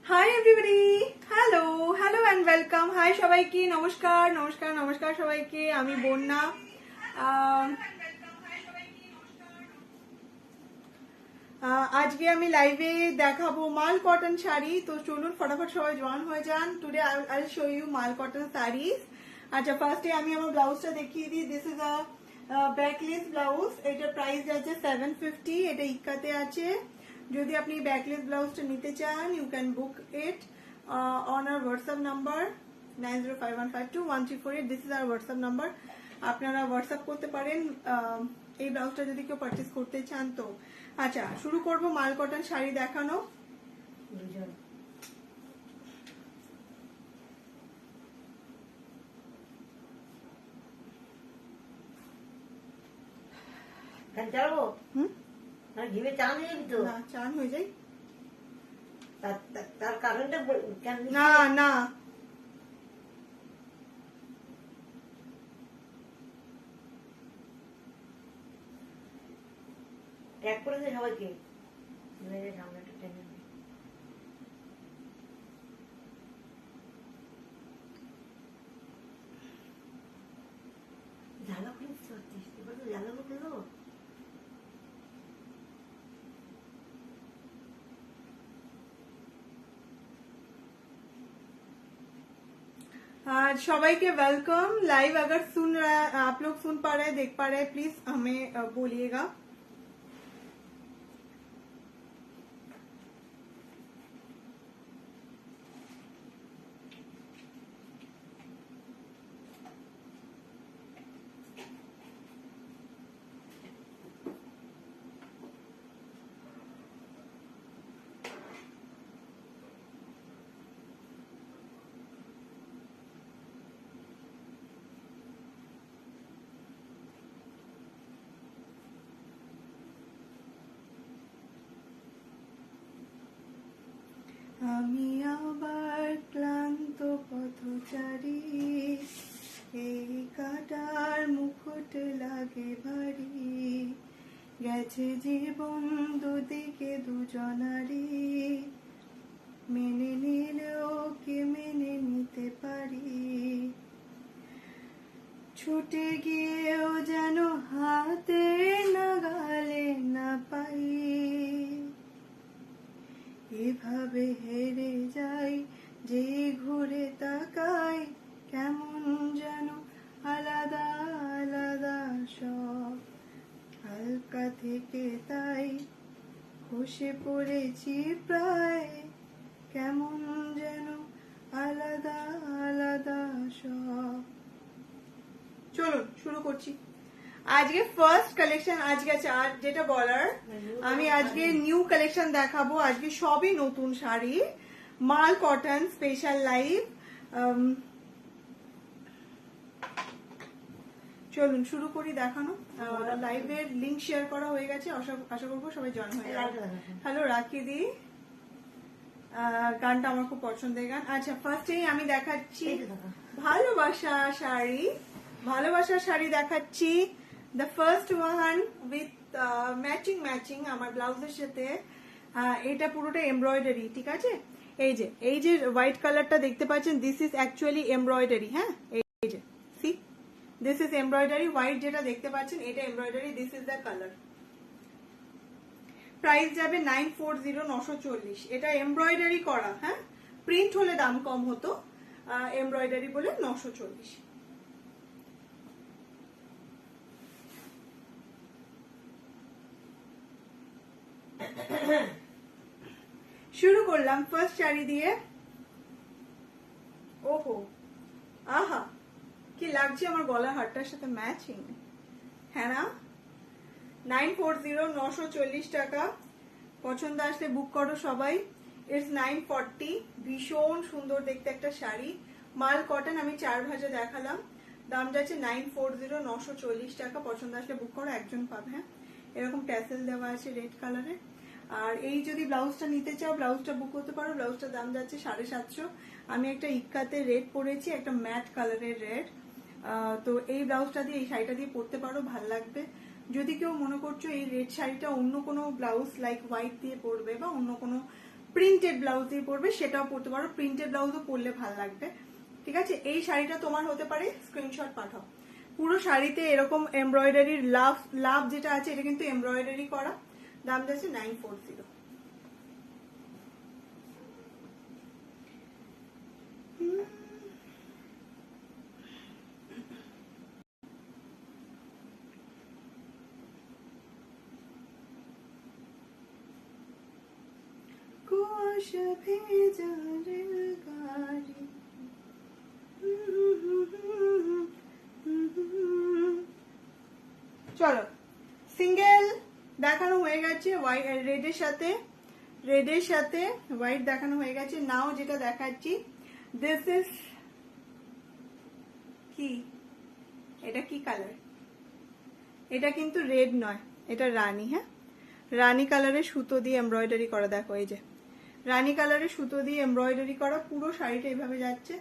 High everybody, hello hello and welcome. Hi সবাইকে, নমস্কার নমস্কার নমস্কার সবাইকে। আমি বন্যা। আজকে আমি লাইভে দেখাবো মাল কটন শাড়ি। তো চলুন ফটাফট সবাই জয়েন হয়ে যান। টুডে আই শো ইউ মাল কটন শাড়িজ। আচ্ছা, ফার্স্টে আমি আমার ব্লাউজটা দেখিয়ে দিই। This is a backless blouse. এটার প্রাইস আছে 750। এটা ইক্কাতে আছে। যদি আপনি ব্যাকলেস ব্লাউজটা নিতে চান, you can book it on our WhatsApp number 9051521348। This is our WhatsApp number. আপনারা হোয়াটসঅ্যাপ করতে পারেন এই ব্লাউজটা যদি কেউ পারচেস করতে চান। তো আচ্ছা, শুরু করব মাল কটন শাড়ি দেখানো। চান হয়ে যায় তার কারণটা না না ট্যাগ করে দে সবাইকে সামনেটা টেনে দে। জ্বালা খুলিস এবার তো জ্বালা খুললো। सबाई वेलकम लाइव। अगर सुन रहा है, आप लोग सुन पा रहे हैं, देख पा रहे हैं, प्लीज हमें बोलिएगा। আমি আবার ক্লান্ত পথচারী, এই কাটার মুকুট লাগে ভারী, গেছে জীবন দুদিকে দুজনারি, মেনে নিলেও কি মেনে নিতে পারি, ছুটে গিয়েও যেন হাতে নাগালে না পাই, এভাবে হেরে যাই যে ঘুরে তাকাই, কেমন যেন আলাদা আলাদা সব, হালকা থেকে তাই খসে পড়েছি প্রায়, কেমন যেন আলাদা আলাদা সব। চলুন শুরু করছি। আজকে ফার্স্ট কালেকশন আজকে আছে, আর যেটা বলার আমি আজকে নিউ কালেকশন দেখাবো। আজকে সবই নতুন শাড়ি, মাল কটন স্পেশাল লাইভ। চলুন শুরু করি দেখানো। লাইভের লিংক শেয়ার করা হয়ে গেছে, আশা করবো সবাই জয়েন হয়ে যাবে। হ্যালো রাখি দি, গানটা আমার খুব পছন্দের গান। আচ্ছা, ফার্স্টেই আমি দেখাচ্ছি ভালোবাসা শাড়ি। ভালোবাসার শাড়ি দেখাচ্ছি। The first one with matching আমার ব্লাউজের সাথে। এটা পুরোটা এমব্রয়ডারি, ঠিক আছে। এই যে হোয়াইট কালারটা দেখতে পাচ্ছেন, দিস ইজ অ্যাকচুয়ালি এমব্রয়ডারি। হ্যাঁ, এই যে see, this is embroidery. White যেটা দেখতে পাচ্ছেন এটা embroidery, this is the colour. Price যাবে 940, 940। এটা এমব্রয়ডারি করা। হ্যাঁ, প্রিন্ট হলে দাম কম হতো, এমব্রয়ডারি বলে 940। শুরু করলাম ফার্স্ট শাড়ি দিয়ে। ওহো, আহা কি লাগছে আমার গলার হারটার সাথে ম্যাচিং। হ্যাঁ না, 940, 940 টাকা। পছন্দ আসলে বুক করো সবাই। ইটস 940। ভীষণ সুন্দর দেখতে একটা শাড়ি, মাল কটন। আমি 4 ভাজা দেখালাম, দাম যাচ্ছে 940, 940 টাকা। পছন্দ আসলে বুক করো, একজন পাবে। হ্যাঁ, এরকম ট্যাসেল দেওয়া আছে রেড কালারে। আর এই যদি ব্লাউজটা নিতে চাও, ব্লাউজটা বুক করতে পারো। ব্লাউজটার দাম যাচ্ছে 750। আমি একটা ইক্কাতে রেড পরেছি, একটা ম্যাট কালারের রেড। তো এই ব্লাউজটা দিয়ে, এই শাড়িটা দিয়ে পরতে পারো, ভাল লাগবে। যদি কেউ মনে করছো এই রেড শাড়িটা অন্য কোনো ব্লাউজ লাইক হোয়াইট দিয়ে পরবে বা অন্য কোনো প্রিন্টেড ব্লাউজ দিয়ে পরবে সেটাও পরতে পারো, প্রিন্টেড ব্লাউজও পরলে ভালো লাগবে। ঠিক আছে, এই শাড়িটা তোমার হতে পারে, স্ক্রিনশট পাঠাও। পুরো শাড়িতে এরকম এমব্রয়ডারির লাভ লাভ যেটা আছে এটা কিন্তু এমব্রয়ডারি করা, দাম যাচ্ছে 940। কুয়াশা ভেজা রেলগাড়ি, চলো সিঙ্গেল দেখানো হয়ে গেছে, রেডের সাথে হোয়াইট দেখানো হয়ে গেছে। নাও যেটা দেখাচ্ছি, দিস ইজ কি, এটা কি কালার? এটা কিন্তু রেড নয়, এটা রানী। হ্যাঁ, রানী কালারের সুতো দিয়ে এমব্রয়ডারি করা, দেখো এই যে রানী কালারের সুতো দিয়ে এমব্রয়ডারি করা, পুরো শাড়িটা এইভাবে যাচ্ছে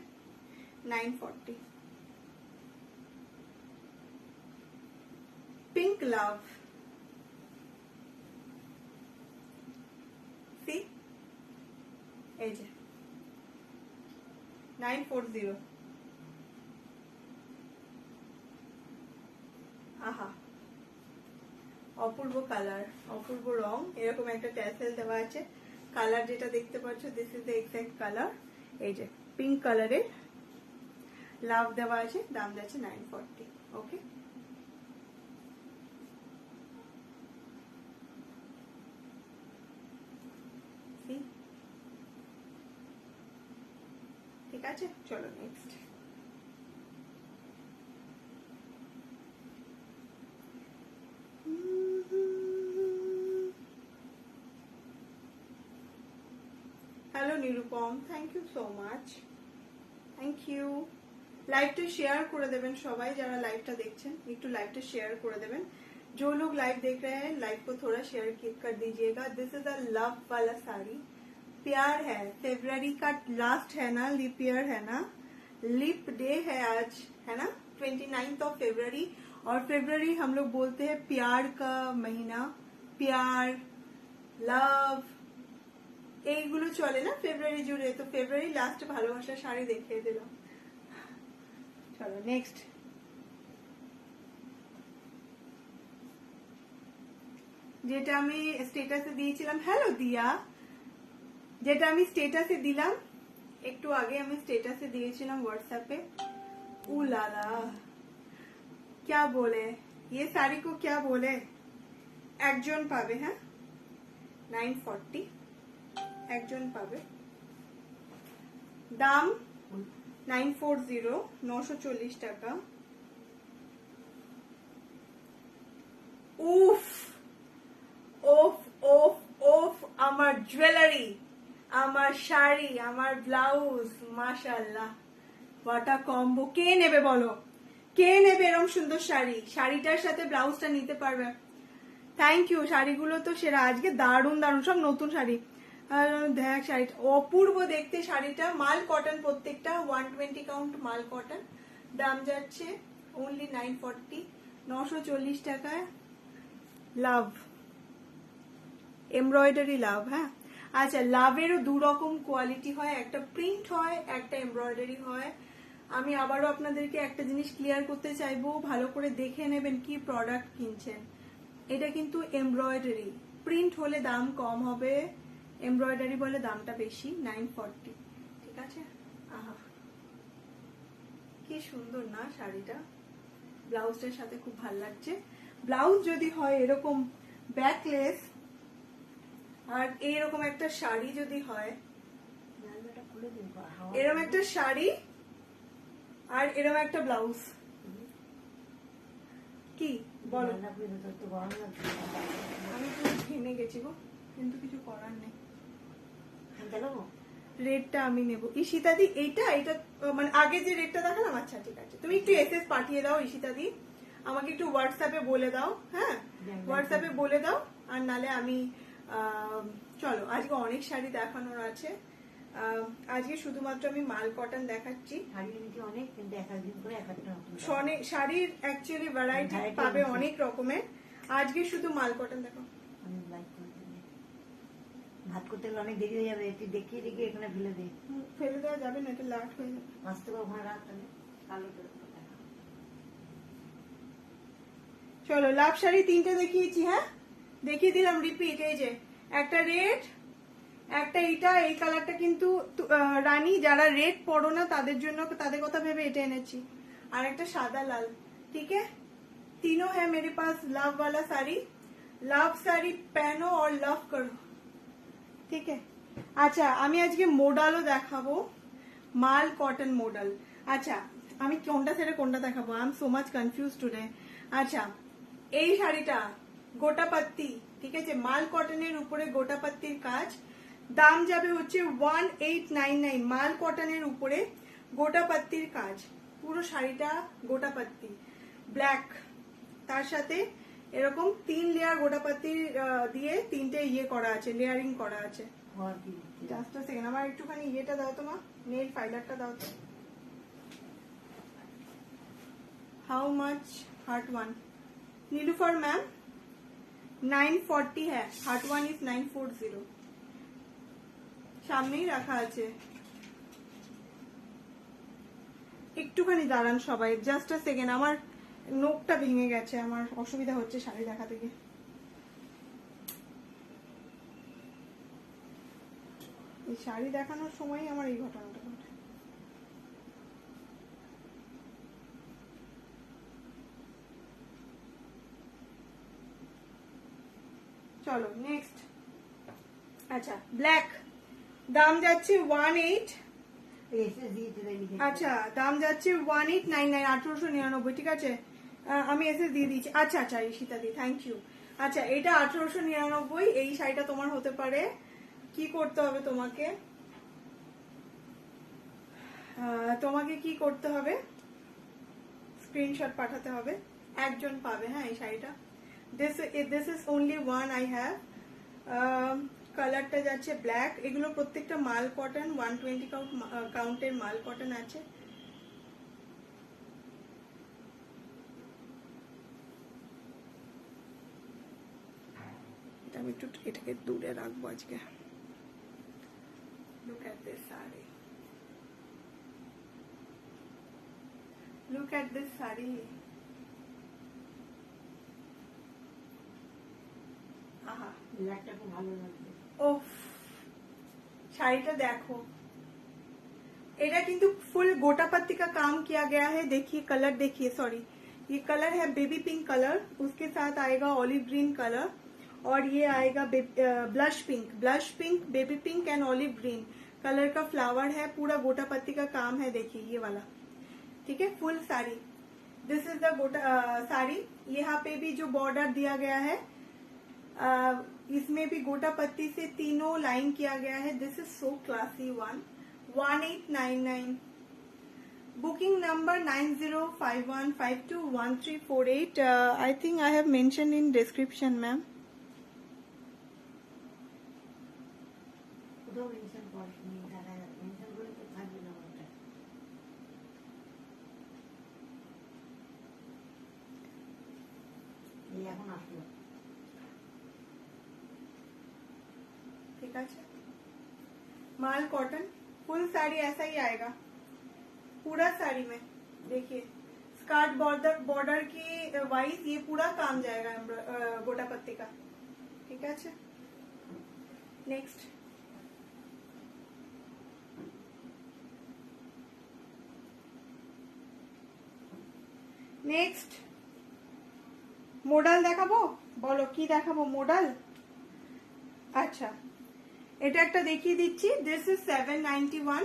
940। পিঙ্ক লাভ, সি এই যে 940। আহা, অপূর্ব কালার, অপূর্ব রং, এরকম একটা ট্যাসেল দেওয়া আছে। কালার যেটা দেখতে পাচ্ছ, this is the exact colour. এই যে পিঙ্ক কালারের লাভ দেওয়া আছে, দাম যাচ্ছে 940। ওকে, ঠিক আছে, চলো next. Hello Nirupam, thank you so much, thank you. লাইভটা শেয়ার করে দেবেন সবাই, যারা লাইভটা দেখছেন একটু লাইভটা শেয়ার করে देवें। जो लोग लाइव देख रहे हैं लाइव को थोड़ा शेयर कर दीजिएगा। दिस इज अ लव वाला साड़ी, प्यार है, फरवरी का लास्ट है ना, लिप ईयर है ना, लिप डे है आज, है ना, 29 ऑफ फरवरी। और फरवरी हम लोग बोलते हैं प्यार का महीना, प्यार, लव, এইগুলো চলে না ফেব্রুয়ারি জুড়ে, তো ফেব্রুয়ারি লাস্ট ভালোবাসার শাড়ি দেখিয়ে দিলাম। চলো নেক্সট। যেটা আমি স্টেটাসে দিয়েছিলাম, হ্যালো দিয়া, যেটা আমি স্টেটাসে দিলাম একটু আগে, আমি স্টেটাসে দিয়েছিলাম হোয়াটসঅ্যাপে। উলালা क्या बोले ये साड़ी को, क्या बोले, একজন পাবে। হ্যাঁ, 940 একজন পাবে, দাম 940, 940 টাকা। উফ ওফ ওফ ওফ, আমার জুয়েলারি, আমার শাড়ি, আমার ব্লাউজ, মাশাআল্লাহ, ওয়াটা কম্বো। কে নেবে বলো, কে নেবে এরকম সুন্দর শাড়ি? শাড়িটার সাথে ব্লাউজটা নিতে পারবে। থ্যাংক ইউ, শাড়িগুলো তো সেরা, আজকে দারুণ দারুণ সব নতুন শাড়ি। দেখ শাড়িটা অপূর্ব দেখতে, শাড়িটা মাল কটন, প্রত্যেকটা 120 কাউন্ট মাল কটন, দাম যাচ্ছে অনলি 940, 940 টাকায়। লাভ এমব্রয়ডারি লাভ। হ্যাঁ, আচ্ছা, লাভেরও দু রকম কোয়ালিটি হয়, একটা প্রিন্ট হয়, একটা এমব্রয়ডারি হয়। আমি আবারও আপনাদেরকে একটা জিনিস ক্লিয়ার করতে চাইবো, ভালো করে দেখে নেবেন কি প্রোডাক্ট কিনছেন। এটা কিন্তু এমব্রয়ডারি, প্রিন্ট হলে দাম কম হবে, এমব্রয়ডারি বলে দামটা বেশি, 940। ঠিক আছে, আহা কি সুন্দর না শাড়িটা, ব্লাউজটার সাথে খুব ভালো লাগছে। ব্লাউজ যদি হয় এরকম ব্যাকলেস, আর এইরকম একটা শাড়ি যদি হয়, এরকম একটা শাড়ি আর এরকম একটা ব্লাউজ, কি বলো? আমি তো ঘেমে গেছি গো, কিন্তু কিছু করার নেই, রেটটা আমি নেব। ঈশিতাদি এইটা মানে আগে যে রেটটা দেখালাম, আচ্ছা ঠিক আছে, তুমি একটু এসএস পাঠিয়ে দাও ঈশিতাদি, আমাকে একটু হোয়াটসঅ্যাপে বলে দাও। হ্যাঁ, হোয়াটসঅ্যাপে বলে দাও, আর নালে আমি চলো আজকে অনেক শাড়ি দেখানোর আছে। আজকে শুধুমাত্র আমি মাল কটন দেখাচ্ছি, শাড়ির অ্যাকচুয়ালি ভ্যারাইটি পাবে অনেক রকমের, আজকে শুধু মাল কটন দেখো। ভাত করতে গেলে অনেক দেরি হয়ে যাবে, একটু দেখিয়ে দেখিয়ে এখানে ফেলে দে। ফেলে দেওয়া যাবে না, এটা লাট হয়ে যাবে। আস্তে করে ওখানে রাখ তাহলে, কালো করে দেখা। চলো লাভ শাড়ি তিনটে দেখিয়েছি, হ্যাঁ দেখিয়ে দিলাম রিপিট। এই যে একটা রেড, একটা এটা, এই কালারটা কিন্তু রানী, যারা রেড পরো না তাদের জন্য, তাদের কথা ভেবে এটা এনেছি। আর একটা সাদা লাল। ठीक है, तीनों है मेरे पास लव वाला साड़ी। लव साड़ी पहनो और लव करो, ঠিক है। আচ্ছা আমি আজকে মোডালও দেখাবো, মাল কটন মোডাল। আচ্ছা আমি কোনটা ছেড়ে কোনটা দেখাবো, I am so much confuse today. আচ্ছা এই শাড়িটা গোটাপাত্তি, ঠিক আছে, মাল কটনের উপরে গোটাপাত্তির কাজ, দাম যাবে হচ্ছে 1899। মাল কটনের উপরে গোটাপাত্তির কাজ, পুরো শাড়িটা গোটাপাত্তি ব্ল্যাক, তার সাথে এরকম 3 লেয়ার গোটাপাত্তি দিয়ে 3টে ইয়ে করা আছে, লেয়ারিং করা আছে। আর কি দিচ্ছি? জাস্ট আ সেকেন্ড, আমার একটুখানি ইয়েটা দাও তো মা, নেল ফাইলারটা দাও তো। How much heart one Nilufar ma'am 940 है, हार्ट वन इज 940, সামনেই রাখা আছে। একটুখানি দাঁড়ান সবাই, জাস্ট আ সেকেন্ড, আমার নোকটা ভেঙে গেছে, আমার অসুবিধা হচ্ছে শাড়ি দেখা থেকে। এই শাড়ি দেখানোর সময় আমার এই ঘটনাটা ঘটে। চলো নেক্সট। আচ্ছা ব্ল্যাক, দাম যাচ্ছে 18, এসে দিয়েছে তাই লিখে। আচ্ছা দাম যাচ্ছে 1899, 1899, ঠিক আছে। আমি এসে দিয়ে দিচ্ছি। আচ্ছা আচ্ছা ঈশিতা দি, থ্যাংক ইউ। আচ্ছা এটা 1899, এই শাড়িটা তোমার হতে পারে। কি করতে হবে তোমাকে, তোমাকে কি করতে হবে, স্ক্রিনশট পাঠাতে হবে, একজন পাবে, হ্যাঁ এই শাড়িটা। This is only one I have. কালারটা যাচ্ছে ব্ল্যাক, এগুলো প্রত্যেকটা মাল কটন, 120 কাউন্টের মাল কটন আছে। আমি একটু এটাকে দূরে রাখবো আজকে। Look at this saree. Look at this saree. আহা ব্ল্যাকটা খুব ভালো লাগছে। ওফ, শাড়িটা देखो, এটা কিন্তু ফুল गोटा पत्ती का काम किया गया है। देखिए कलर, देखिए सॉरी, ये कलर है बेबी पिंक कलर, उसके साथ आएगा ऑलिव ग्रीन कलर, और ये आएगा blush pink, baby pink and olive green colour का फ्लावर है, पूरा गोटा पत्ती का काम है। देखिए ये वाला, ठीक है, full sari. This is the गोटा साड़ी। यहाँ पे भी जो बॉर्डर दिया गया है, इसमें भी गोटा पत्ती से तीनों लाइन किया गया है। This is so classy one, 1899। Booking number 9051521348। I think I have mention in description ma'am. কোথাও মেনশন করিনি, দেখা যাচ্ছে মেনশন করে তো থাকবে না ওটা। এই এখন আসলো। ठीक है, माल कॉटन, फुल साड़ी ऐसा ही आएगा पूरा साड़ी में। देखिए स्कर्ट बॉर्डर की वाइज ये पूरा काम जाएगा गोटा पत्ती का, ठीक है। नेक्स्ट नेक्स्ट মোডাল দেখাবো, বলো কি দেখাবো মোডাল। अच्छा এটা একটা দেখিয়ে দিচ্ছি। This is 791,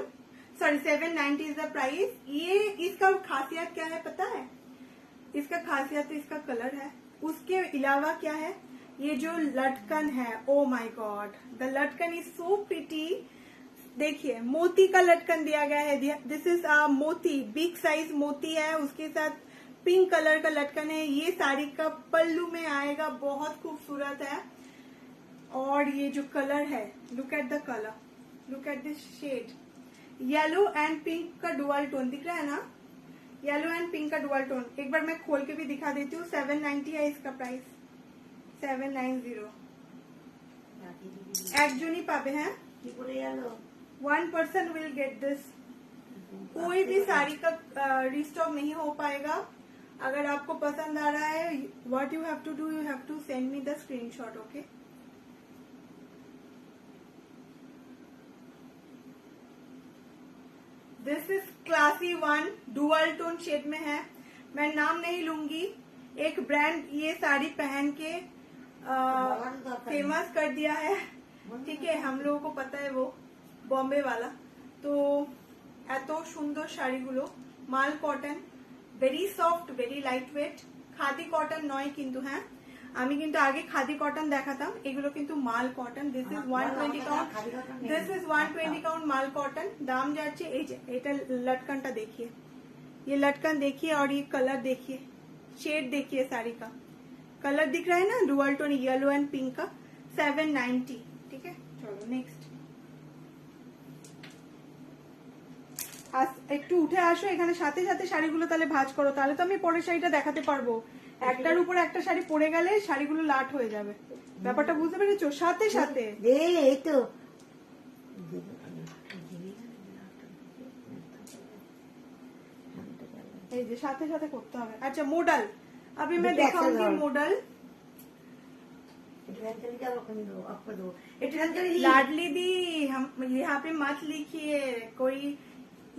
sorry 790 is the price. ये इसका खासियत क्या है पता है, इसका खासियत तो इसका कलर है, उसके अलावा क्या है, ये जो लटकन है, ओ माय गॉड, द लटकन इज सो प्रिटी। देखिए मोती का लटकन दिया गया है, दिस इज मोती, बिग साइज मोती है, उसके साथ पिंक कलर का लटकन है। ये साड़ी का पल्लू में आएगा, बहुत खूबसूरत है। और ये जो कलर है, look at the colour, look at this shade, yellow and pink का डुअल टोन दिख रहा है ना, येलो एंड पिंक का डुअल टोन। एक बार मैं खोल के भी दिखा देती हूँ। 790 है इसका प्राइस, 790। একজনই পাবে, হ্যাঁ, কি করে গেল? 1% will get this। कोई भी साड़ी का रिस्टॉक नहीं हो पाएगा। अगर आपको पसंद आ रहा है, what you have to do, you have to send me the screenshot, okay. This is classy 1 dual tone shade में है। मैं नाम नहीं लूंगी, एक ब्रांड ये साड़ी पहन के फेमस कर दिया है, ठीक है, हम लोगों को पता है, वो बॉम्बे वाला। तो এত সুন্দর শাড়িগুলো, মাল cotton, very soft, very light weight, khadi cotton নয় কিন্তু, হ্যাঁ, আমি কিন্তু আগে খাদি কটন দেখাতাম, এগুলো কিন্তু mul cotton. This is 120 count, this is 120 count mul cotton. दाम যাচ্ছে, এই যে এটা लटकनটা देखिए, ये लटकन देखिए और ये कलर देखिए, शेड देखिए, साड़ी का कलर दिख रहा है ना, dual tone yellow and pink का, 790, ठीक है। चलो नेक्स्ट, একটু উঠে আসো এখানে, সাথে সাথে শাড়িগুলো তাহলে ভাঁজ করো, তাহলে তো আমি পরের শাড়িটা দেখাতে পারবো। একটার উপর একটা শাড়ি পরে গেলে শাড়িগুলো লাট হয়ে যাবে, ব্যাপারটা বুঝতে পেরেছো? সাথে সাথে এই তো এই যে সাথে সাথে করতে হবে। আচ্ছা মॉडल, अभी मैं दिखाऊंगी मॉडल। लाडली दी, हम यहाँ पे मत लिखिए, कोई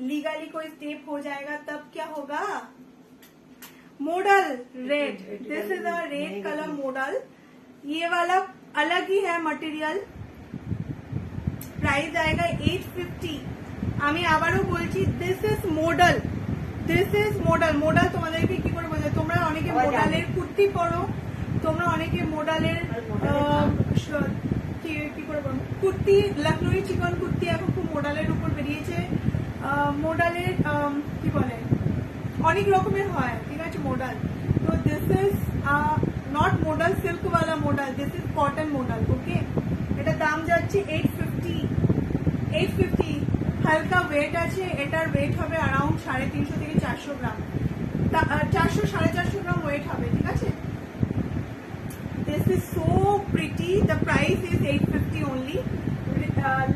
लीगली कोई स्टेप हो जाएगा तब क्या होगा। Model red, this is a red colour model, ये वाला अलग ही है मटेरियल, प्राइस आएगा 850। আমি আবারও বলছি, this is model, this is model. Model তোমাদেরকে কি করে বোঝায়, তোমরা অনেকে মডেলের কুর্তি পরো, তোমরা অনেকে মডেলের কি করে বলবো, কুর্তি, লখনৌই চিকন কুর্তি এখন খুব মডেলের উপর বেরিয়েছে, মডেলের কি বলে, অনেক রকমের হয়, ঠিক আছে, মডেল। তো this is not model silk वाला model, this is cotton model, okay. এটা দাম যাচ্ছে 850। হালকা ওয়েট আছে, এটার ওয়েট হবে अराउंड 350 থেকে 400 গ্রাম, 400 450 গ্রাম ওয়েট হবে, ঠিক আছে। This is so pretty, the price is 850 only.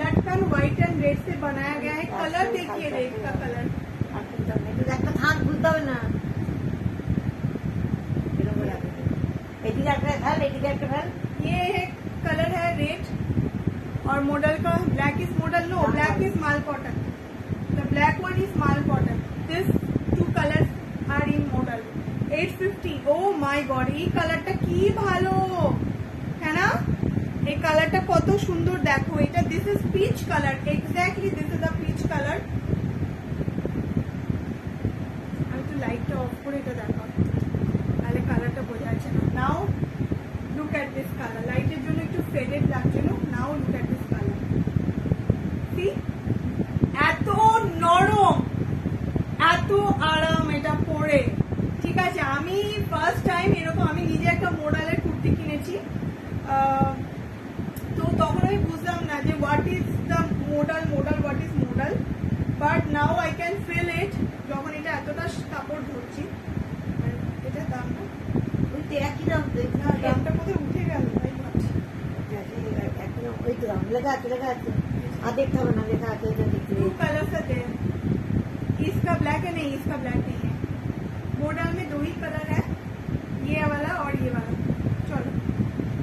लटकन व्हाइट एंड रेड से बनाया गया है, कलर देखिए, रेड का कलर, একটা থাক বুঝতে হবে না, এদিকে একটা ফেল, এদিকে একটা ফেল। ये है कलर है रेड, और मॉडल का black is model, no black is mul cotton, the black one is mul cotton. This two colours are in model 850। Oh my God, এই কালারটা কি ভালো, হ্যাঁ না, এই কালারটা কত সুন্দর, দেখো এটা, this is peach colour, exactly this is the peach colour. আমি তো লাইটটা অফ করে এটা দেখাও, তাহলে কালারটা বোঝা যাচ্ছে না। Now look at this colour, লাইটের জন্য একটু ফেডেড লাগছিল, now look at this colour, see, এত নরম, এত আরাম এটা পরে, ঠিক আছে। আমি ফার্স্ট টাইম এরকম, আমি নিজে একটা মডেলের কুর্তি কিনেছি, তো তখন আমি বুঝলাম না যে what is the model, what is model, but now I can feel it, যখন এটা এতটা কাপড় ধরছি। এটা দাম না, ওই তো একই দাম, দামটা কোথায় উঠে গেল তাই ভাবছি। ওই তো দাম লেখা আছে, লেখা আছে, আর দেখতে হবে না, লেখা আছে, এটা দেখতে टू कलर्स है, इसका ब्लैक है, नहीं इसका ब्लैक नहीं है, मॉडल में 2 ही कलर है, ये वाला और ये वाला। चलो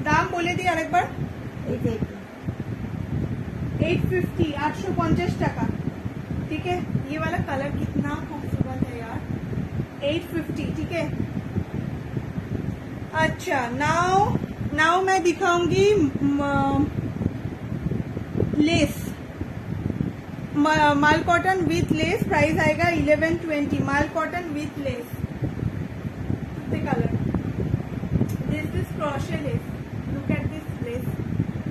दाम बोले दिए আরেক বার, 850, 850 টাকা, ठीक है। ये वाला कलर कितना खूबसूरत है यार, 850, ठीक है। अच्छा नाउ मैं दिखाऊंगी lace, mul cotton with lace, price आएगा 1120, mul cotton with lace, colour, this is crochet lace, look at this lace,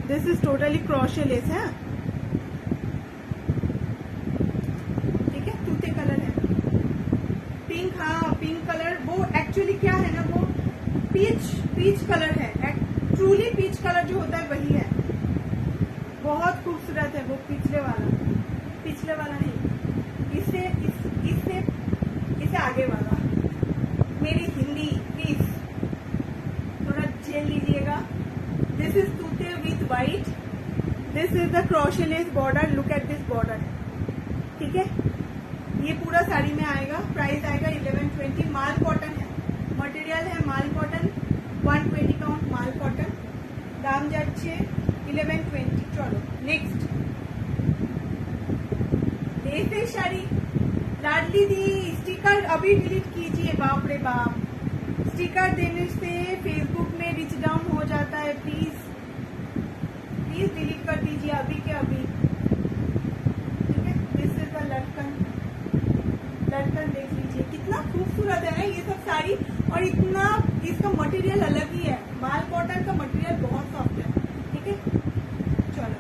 this is totally crochet lace है, ठीक है, तूते कलर है, पिंक, हाँ पिंक कलर, वो एक्चुअली क्या है ना, वो पीच कलर है, ट्रूली पीच कलर जो होता है वही है, बहुत खूबसूरत है वो, पिछले वाला नहीं, इससे आगे वाला। मेरी हिंदी प्लीज थोड़ा झेल लीजिएगा। दिस इज तूते with white. This is the crochet lace border. Look at this border. ठीक है, ये पूरा साड़ी में आएगा. प्राइस आएगा 1120. माल कॉटन है, मटेरियल है माल कॉटन. 120 काउंट माल कॉटन. दाम যাচ্ছে 1120. चलो नेक्स्ट. ऐसे शाड़ी लाडली दी. स्टिकर अभी डिलीट कीजिए. बाप रे बाप, स्टिकर देने से फेसबुक में रीच डाउन हो जाता है. प्लीज प्लीज डिलीट कर दीजिए अभी के अभी. ठीक है, दिस इज द लटकन. लटकन देख लीजिए कितना खूबसूरत है ना ये सब साड़ी. और इतना इसका मटेरियल अलग ही है. माल कॉटन का मटेरियल बहुत सॉफ्ट है. ठीक है, चलो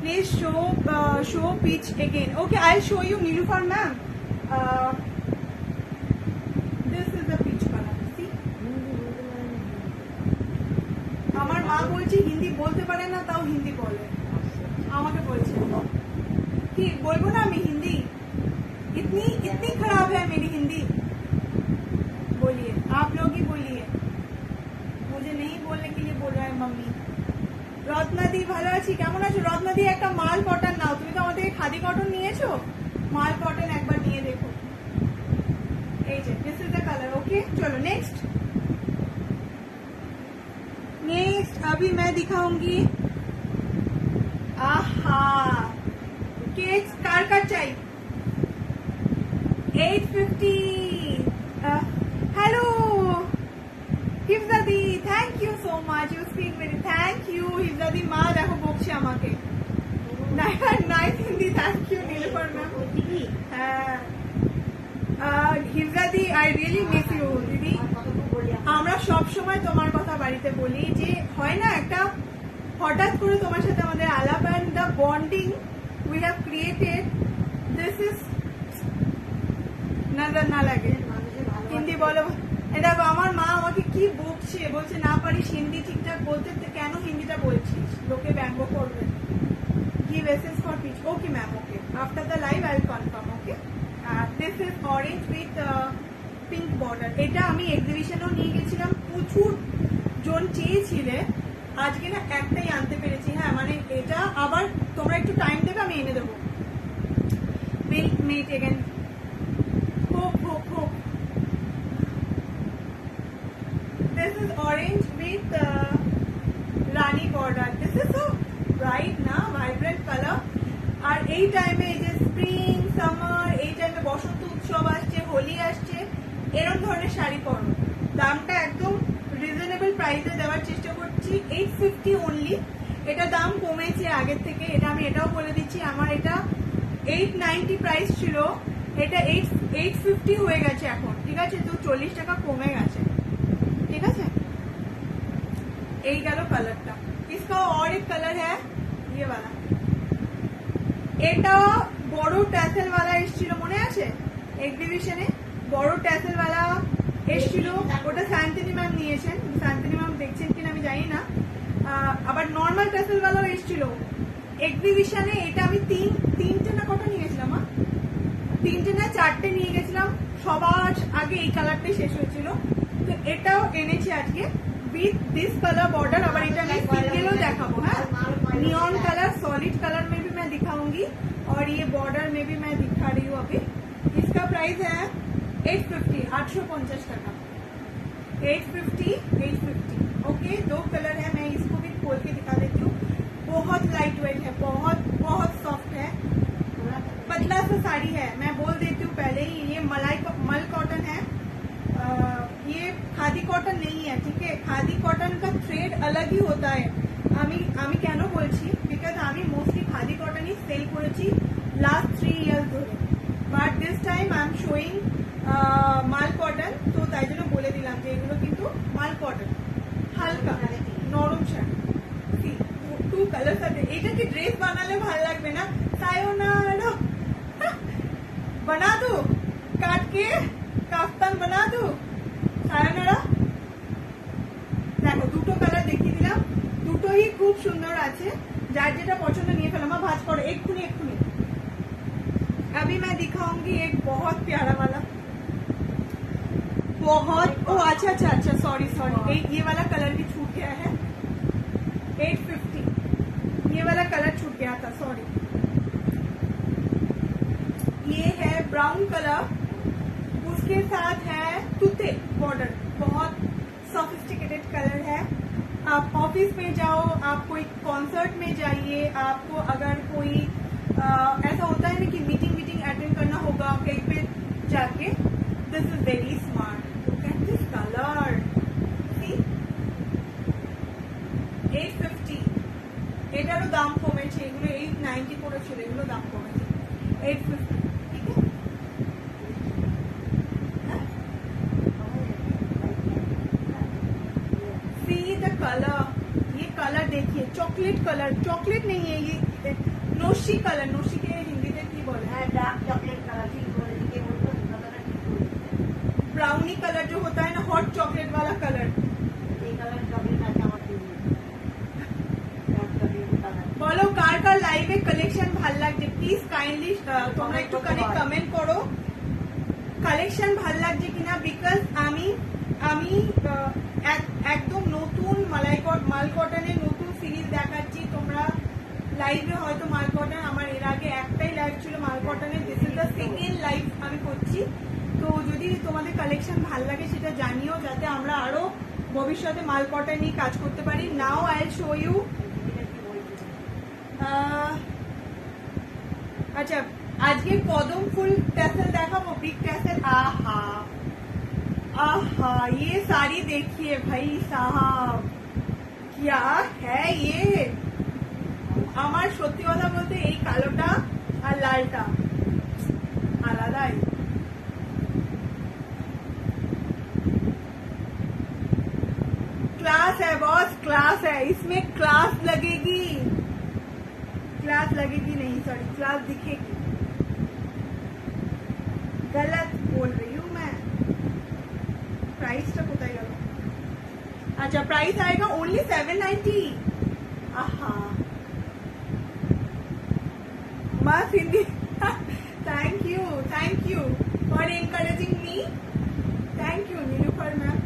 please show peach again. Okay, I will show you Nilufar ma'am. This is the peach colour. See, আমার মা বলছে হিন্দি বলতে পারে না, তাও হিন্দি বলে. আমাকে বলছে কি বলবো না আমি হিন্দি. इतनी इतनी खराब है मेरी हिंदी. बोलिए, आप लोग ही बोलिए. मुझे नहीं बोलने के लिए बोल रहा है मम्मी. রত্নাদি ভালো আছি. কেমন আছো রত্নাদি? একটা মাল কটন নাও. তুমি তো আমাদের খাদি কটন নিয়েছো. মাল কটন একবার নিয়ে দেখো. এই যে this is the colour. Okay, चलो नेक्स्ट. नेक्स्ट अभी मैं दिखाऊंगी. आहा, केक कार का चाहिए. 850. हेलो হিফজাদি, thank you so much. You speak very. Thank you হিফজাদি. মা দেখো বকছে আমাকে. Nice Hindi. Thank you Nilufar ma'am. হ্যাঁ হিফজাদি, আই রিয়েলি মিস ইউ দিদি. আমরা সব সময় তোমার কথা বাড়িতে বলি যে হয় না একটা হঠাৎ করে তোমার সাথে আমাদের আলাপ. And the bonding we have created, this is না লাগে. হিন্দি বলো. দেখো আমার মা আমাকে কি বকছে, বলছে না পারিস হিন্দি ঠিকঠাক বলতে. কেন হিন্দিটা বলছিস, লোকে ব্যঙ্গ করবে. give essence for peach. Okay ma'am, okay. After the live I will confirm. Okay. This is orange with pink border. এটা আমি এক্সিবিশনও নিয়ে গেছিলাম. প্রচুর জন চেয়েছিলে, আজকে না একটাই আনতে পেরেছি. হ্যাঁ মানে এটা আবার তোমরা একটু টাইম দেবে, আমি এনে দেবো. we'll meet again. Hope. This is orange with Rani border. This is so bright na, vibrant color. আর এই টাইমে এই যে স্প্রিং সামার, এই টাইমে বসন্ত উৎসব আসছে, হোলি আসছে, এরকম ধরনের শাড়ি পরো. দামটা একদম রিজনেবল প্রাইসে দেওয়ার চেষ্টা করছি. 850 অনলি. এটা দাম কমেছে আগের থেকে, এটা আমি এটাও বলে দিচ্ছি. আমার এটা 890 প্রাইস ছিল, এটা 850 হয়ে গেছে এখন. ঠিক আছে, তো 40 টাকা কমে গেছে. ঠিক আছে, এই গেল কালারটা. इसका और एक कलर है ये वाला. এটা বড় ট্যাসেল वाला এসেছিল, মনে আছে এক্সিবিশনে বড় ট্যাসেল वाला এসেছিল. ওটা শান্তিনী ম্যাম নিয়েছেন. শান্তিনী ম্যাম দেখছেন কিনা আমি জানি না. আবার নর্মাল ট্যাসেল वाला এসেছিল এক্সিবিশনে. এটা আমি তিনটে না কটা নিয়ে গেছিলাম, তিনটে না চারটে নিয়ে গেছিলাম. সবার আগে এই কালারটাই শেষ হয়েছিল, তো এটাও এনেছি আজকে with this color border. अब इटा मैं सिंगलों देखाबो. हाँ, नियॉन कलर, सॉलिड कलर में भी मैं दिखाऊंगी और ये बॉर्डर में भी मैं दिखा रही हूँ अभी. इसका प्राइस है 850, 850 टका. 850. ओके, दो कलर है, मैं इसको भी खोल के दिखा देती हूँ. बहुत लाइट वेट है, बहुत सॉफ्ट है, पतला सा साड़ी है. मैं बोल देती हूँ पहले ही, ये मल कॉटन है. ये खादी कॉटन नहीं है. ठीक है, खादी कॉटन का थ्रेड अलग ही होता है. আমি কেন বলছি, বিকজ আমি মোস্টলি খাদি কটনই সেল করেছি লাস্ট 3 ইয়ার্স ধরে. But this time I am showing মাল কটন, তো তাই জন্য বলে দিলাম যে এগুলো কিন্তু মাল কটন, হালকা নরম শাড়ি. টু কালার সাথে এটা কি ড্রেস বানালে ভালো লাগবে না? সায়োনারা বানা দো, কাট के কাফতান বানা দো. সায়োনারা দেখো, দুটো কালার দেখিয়ে দিলাম, দুটোই খুব সুন্দর আছে. যার যেটা পছন্দ নিয়ে ফেলাম. ভাজ করো এক্ষুনি. अभी मैं दिखाऊंगी एक बहुत प्यारा वाला, बहुत अच्छा सॉरी ये वाला कलर भी छूट गया है. 850. गया था, सॉरी। ये है ब्राउन कलर, उसके साथ है तुते बॉर्डर, बहुत सोफिस्टिकेटेड कलर है। आप ऑफिस में जाओ, आप कोई कॉन्सर्ट में जाइए, आपको अगर कोई ऐसा होता है ना कि मीटिंग अटेंड करना होगा कहीं पे जाके, this is very smart. Look at this colour, see 850। এটারও দাম কমেছে, এগুলো 890 করে ছিল, এগুলো দাম কমেছে 850। ঠিক আছে, सी द कलर, ये कलर देखिए, चॉकलेट कलर, चॉकलेट नहीं है ये, नोशी कलर, नोशी के हिंदी में की बोले, হ্যাঁ ডার্ক চকলেট কালার ঠিক করে দিকে বলতো কালারটা ঠিক করে দিতে। ब्राउनी कलर जो होता है ना, हॉट चॉकलेट वाला कलर। এই কালার চকলেট আছে আমার টিভি ডার্ক চকলেট কালার। বলো কার কার লাইভে কালেকশন ভাল লাগছে, প্লিজ কাইন্ডলি তোমরা একটু কমেন্ট করো কালেকশন ভাল লাগছে কিনা। বিকজ আমি একদম নতুন মাল কটনের নতুন সিরিজ দেখাচ্ছি। তোমরা লাইভে হয়তো মাল কটন, আমার এর আগে একটাই লাইভ ছিল মাল কটনের, this is the second live আমি করছি। তো যদি তোমাদের কালেকশন ভাল লাগে সেটা জানিও, যাতে আমরা আরো ভবিষ্যতে মাল কটন নিয়ে কাজ করতে পারি। Now I will show you. আচ্ছা, আজকে কদম ফুল ট্যাসেল দেখাবো, বিগ ট্যাসেল। आहा आहा, ये साड़ी देखिए भाई साहब, क्या है ये। আমার সত্যি কথা বলতে এই কালোটা আর লালটা আলাদাই। क्लास है बॉस, क्लास है, इसमें क्लास लगेगी, क्लास लगेगी नहीं, सॉरी क्लास दिखेगी। गलत बोल रही हूँ मैं। प्राइसটা কোথায় গেল? আচ্ছা, প্রাইস आएगा ओनली 790। आहा, बस Hindi. Thank you for encouraging me, thank you Nilufar ma'am.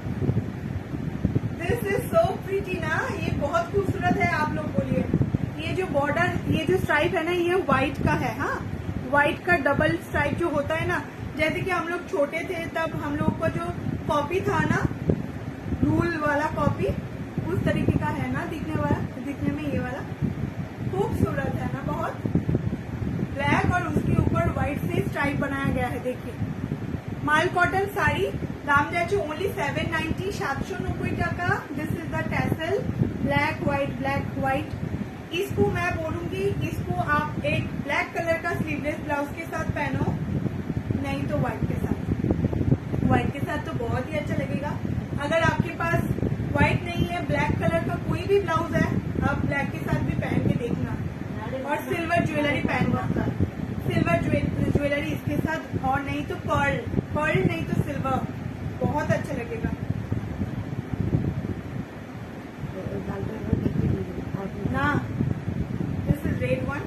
This is so pretty ना, ये बहुत खूबसूरत है। आप लोग बोलिए, ये जो बॉर्डर, ये जो स्ट्राइप है ना, ये व्हाइट का है। हाँ, व्हाइट का डबल स्ट्राइप जो होता है ना, जैसे कि हम लोग छोटे थे तब हम लोग को जो कॉपी था ना, रूल वाला कॉपी, उस तरीके का है ना दिखने में ये वाला खूबसूरत है ना बहुत। ब्लैक और उसके ऊपर व्हाइट से स्ट्राइप बनाया गया है। देखिए, माल कॉटन साड़ी, दाम যাচ্ছে ओनली 790, 790 টাকা। This is the tassel, black white. इसको मैं बोलूंगी, इसको आप एक ब्लैक कलर का स्लीवलेस ब्लाउज के साथ पहनो, नहीं तो व्हाइट के साथ तो बहुत ही अच्छा लगेगा। अगर आपके पास व्हाइट नहीं है, ब्लैक कलर का कोई भी ब्लाउज है, आप ब्लैक के साथ भी पहन के देखना। और सिल्वर ज्वेलरी पहनना, सिल्वर ज्वेलरी इसके साथ, और नहीं तो पर्ल नहीं तो सिल्वर, बहुत अच्छा लगेगा। ना, दिस इज रेड वन।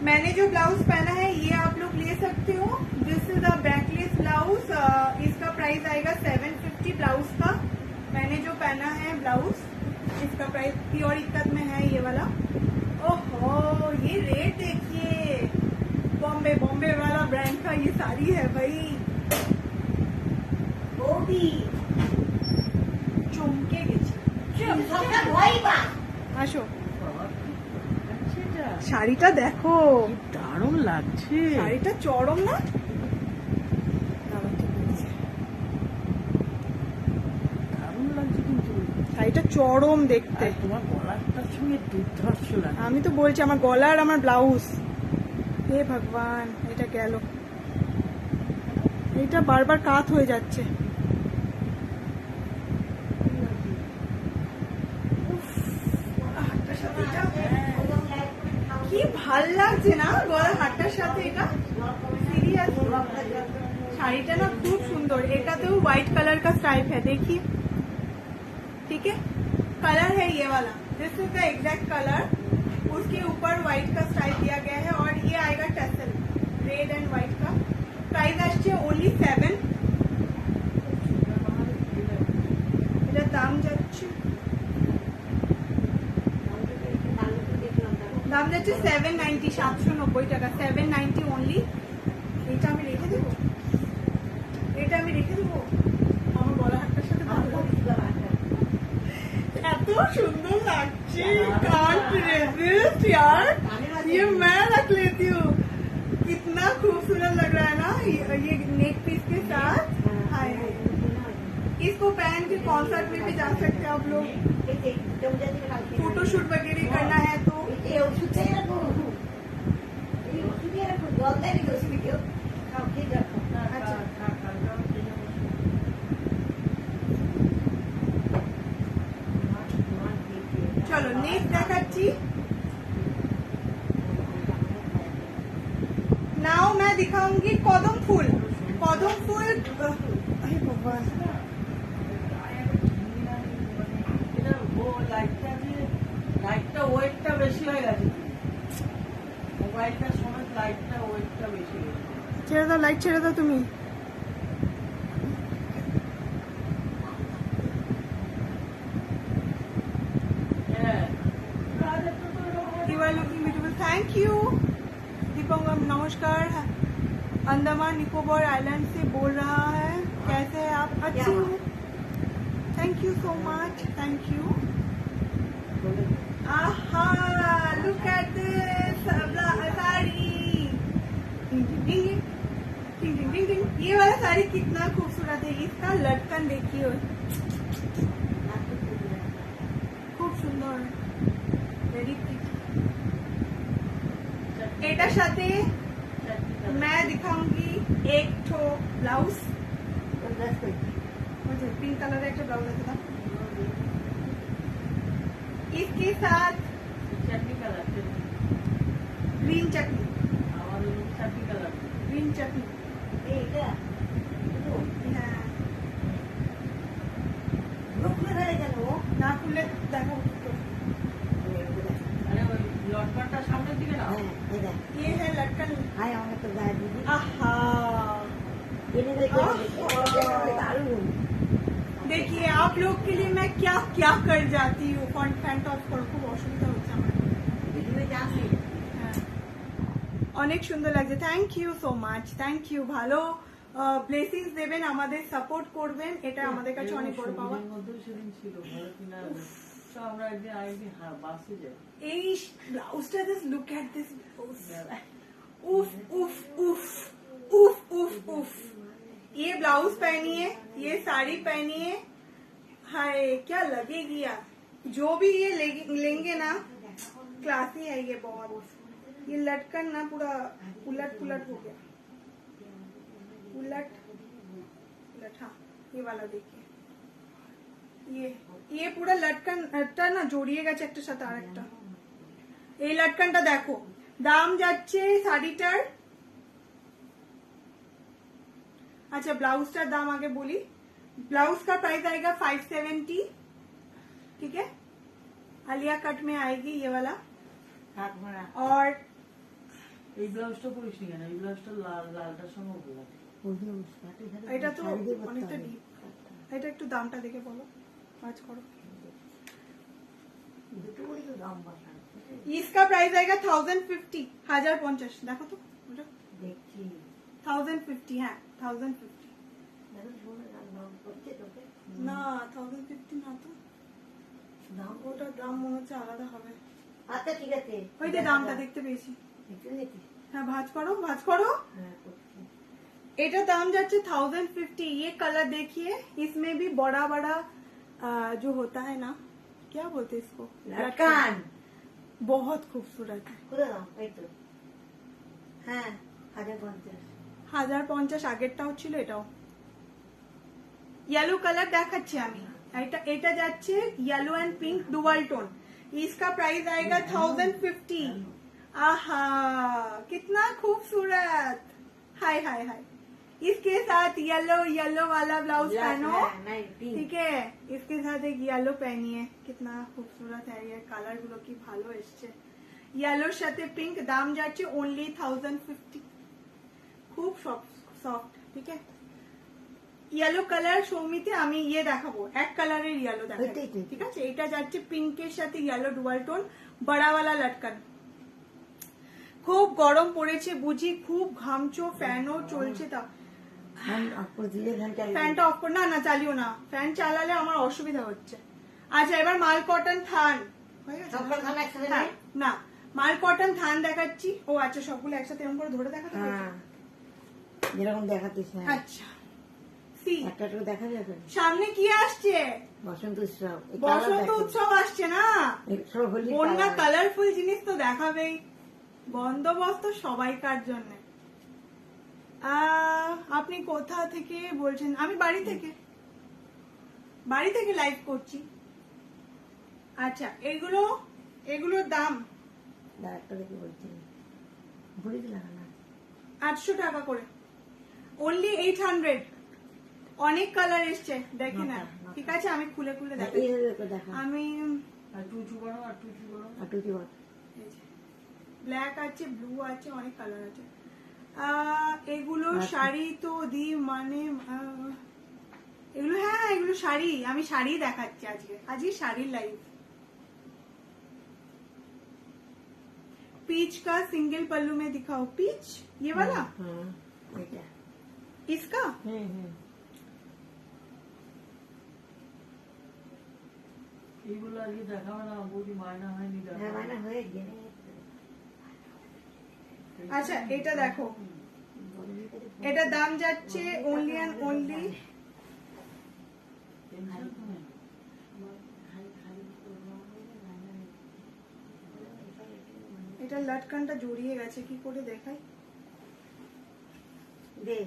मैंने जो ब्लाउज पहना है ये आप लोग ले सकते हो। This is a backless blouse, इसका प्राइस आएगा 750 ब्लाउज का। मैंने जो पहना है ब्लाउज, इसका प्राइस प्योर इक्कत में है ये वाला। ओहो, ये रेट देखिए, बॉम्बे वाला ब्रांड का ये साड़ी है भाई। বৌদি চমকে গেছি। সবটা ভয়বা আসো, শাড়িটা দেখো, দারুণ লাগছে, শাড়িটা চরম না? দারুণ লাগছে কিন্তু শাড়িটা চরম দেখতে। আর তোমার গলাটার সঙ্গে দুর্ধর্ষ লাগে। আমি তো বলছি, আমার গলা আর আমার ব্লাউজ, হে ভগবান, এটা গেল, এটা বারবার কাত হয়ে যাচ্ছে। কি ভাল লাগছে না গলার হাটটার সাথে, এটা সিরিয়াস। শাড়িটা ना खूब सुंदर, एटाতেও व्हाइट कलर का स्ट्राइप है, देखिए, ठीक है। कलर है ये वाला, this is the exact colour, उसके ऊपर व्हाइट का स्ट्राइप दिया गया है, और ये आएगा टैसल, रेड एंड व्हाइट का। प्राइस আসছে ओनली 7। এটার দাম যাচ্ছে দাম যাচ্ছে 790, 790 টাকা, 790 অনলি। এটা আমি রেখে দেবো, এটা আমি রেখে দেবো আমার গলা হাতটার সাথে ভালো লাগবে। এত সুন্দর লাগছে, can't resist यार, ये मैं रख लेती हूँ। कितना खूबसूरत लग रहा है ना ये नेक पीस के साथ। हाय हाय, इसको पहन के कॉन्सर्ट में भी जा सकते हैं आप लोग, फोटोशूट वगैरह करना है तो। চলো নেক্সট দেখাচ্ছি। नाउ मैं दिखाऊंगी कदम फूल। कदम फूल अरे भगवान, এটা ও লাইটটা দিয়ে লাইটটা ওয়েটটা বেশি হয়ে গেছে, মোবাইলটার সময় লাইটটা ওয়েটটা বেশি হয়ে গেছে। ছেড়ে দাও, লাইট ছেড়ে দাও তুমি। হ্যাঁ You are looking beautiful. Thank you. दीपंगम नमस्कार, अंडमान निकोबार आइलैंड से बोल रहा है, कैसे हैं आप? अच्छी हूँ, thank you so much, thank you. आहा, लुक एट दिस साड़ी, डिंग डिंग डिंग डिंग डिंग डिंग। ये वाला साड़ी कितना खूबसूरत है, इसका लटकन देखिए, खूब सुंदर, वेरी प्रिटी। एटार साथे मैं दिखाऊंगी एक ठो ब्लाउज, पिंक कलर एक ब्लाउज है, इसके साथ চাটনি কালার, ग्रीन चटनी, আমার চাটনি কালার। ग्रीन चटनी। হ্যাঁ, না খুললে দেখো। আরে ওই লটকানটা সামনের দিকে না, ये है लटकन। आहा, देखिए आप लोग के लिए मैं क्या क्या कर जाती हूँ। ফ্যান অফ করো, খুব অসুবিধা হচ্ছে আমার। হ্যাঁ, অনেক সুন্দর লাগছে, thank you so much, thank you. ভালো ব্লেসিংস দেবেন, আমাদের সাপোর্ট করবেন, এটা আমাদের কাছে অনেক বড় পাওয়া। সমুদ্রের মধ্যেও সেদিন ছিল ভালো কিনা, তো আমরা একদিন বাসে যাই। এই ব্লাউজটা, just look at this blouse, उफ उफ उफ उफ उफ उफ। ये ब्लाउज पहनिए, ये साड़ी पहनिए, हाय क्या लगेगी यार। जो भी ये लेंगे ना, क्लासी है ये बहुत। ये लटकन ना पूरा उलट पुलट हो गया, उलट उलट। हाँ, ये वाला देखिए, ये पूरा लटकनটা না জড়িয়ে গেছে একটার সাথে আরেকটা। এই লটকনটা দেখো, দাম যাচ্ছে শাড়িটার। अच्छा, ब्लाउज का दाम आगे बोली। ब्लाउज का प्राइस आएगा 570, ठीक है, आलिया कट में आएगी ये वाला। और এই ব্লাউজটা পরিস নি কেন? এই ব্লাউজটা লালটার সঙ্গে ভালো লাগে। এটা তো অনেকটা ডিপ, এটা একটু দামটা দেখে বলো, কাজ করো। इसका प्राइस आएगा 1050, 1050। देखो तो 1050, है 1050 না, 1050 না তো, ওটা দাম মনে হচ্ছে আলাদা হবে। আচ্ছা ঠিক আছে, ওই যে দামটা দেখতে পেয়েছি। হ্যাঁ, ভাঁজ করো, ভাঁজ করো। এটা দাম যাচ্ছে 1050। ये कलर देखिए, इसमें भी बड़ा बड़ा जो होता है ना, क्या बोलते हैं इसको, लटकन, बहुत खूबसूरत है। হ্যাঁ 1050। 1050 আগেরটাও ছিল, এটাও। येलो कलर দেখাচ্ছি আমি, এটা যাচ্ছে yellow and pink dual tone. इसका प्राइस आएगा 1050। आहा, कितना खूबसूरत, हाय हाय हाय। इसके साथ येलो वाला ब्लाउज पहनो, ठीक है, इसके साथ एक येलो पहनिए, कितना खूबसूरत है। ये कलर गुलो की ভালো এসছে। येलोর সাথে পিঙ্ক, দাম যাচ্ছে ओनली 1050। খুব সফট, ঠিক है। येलो কালার সৌমিতে আমি ইয়ে দেখাবো, এক কালারের ইয়েলো দেখাবো, ঠিক আছে। এটা যাচ্ছে পিঙ্কের সাথে येलो ডুয়াল টোন, বড়া वाला लटकन, খুব গরম পড়েছে বুঝি, খুব ঘামছো, ফ্যানও চলছে। তা ফ্যান অফ করে দিলে ফ্যানটা অফ করে, না না চালিও না, ফ্যান চালালে আমার অসুবিধা হচ্ছে। আচ্ছা এবার মাল কটন থান হয়ে গেছে? সবগুলো থান একসাথে হ্যাঁ, নেই? না মাল কটন থান দেখাচ্ছি। ও আচ্ছা সবগুলো একসাথে এরকম করে ধরে দেখাতে হবে? হ্যাঁ যেরকম দেখাতিস। হ্যাঁ আচ্ছা সি একটা একটু দেখা যাবে। সামনে কি আসছে? বসন্ত উৎসব। এই বসন্ত colour উৎসব আসছে না, দেখো। সব হোলি বন্যা colour। কালারফুল জিনিস তো দেখাবেই। বন্দোবস্ত সবাইকার জন্য। আপনি কোথা থেকে বলছেন? আমি বাড়ি থেকে লাইভ করছি। আচ্ছা এগুলোর দাম দাঁড়া, একটা দেখে বলছি। ভুলে দিলাম না। 800 টাকা করে, অনলি 800। অনেক কালার এসছে, দেখি না। ঠিক আছে আমি খুলে খুলে এই দেখাই। দেখো, দেখা। আমি আর টুচু করো, আর টুচু করো। আর টুটি বল। ব্ল্যাক আছে, ব্লু আছে, অনেক কালার আছে। এগুলো আচ্ছা। শাড়ি তো দি মানে এগুলো, হ্যাঁ এগুলো শাড়ি। আমি শাড়ি দেখাচ্ছি আজকে শাড়ির লাইভ। पीच का सिंगल पल्लू में दिखाओ। पीच ये वाला, हाँ, এটা। इसका এইগুলো আজকে দেখাবে না, বৌদি মায়না হয়নি দেখা। হ্যাঁ মানে হয়ে গেছে। আচ্ছা এটা দেখো, এটা দাম যাচ্ছে অনলি অ্যান্ড অনলি টেনশন তো নেই। এটা লটকানটা জড়িয়ে গেছে, কি করে দেখাই? দে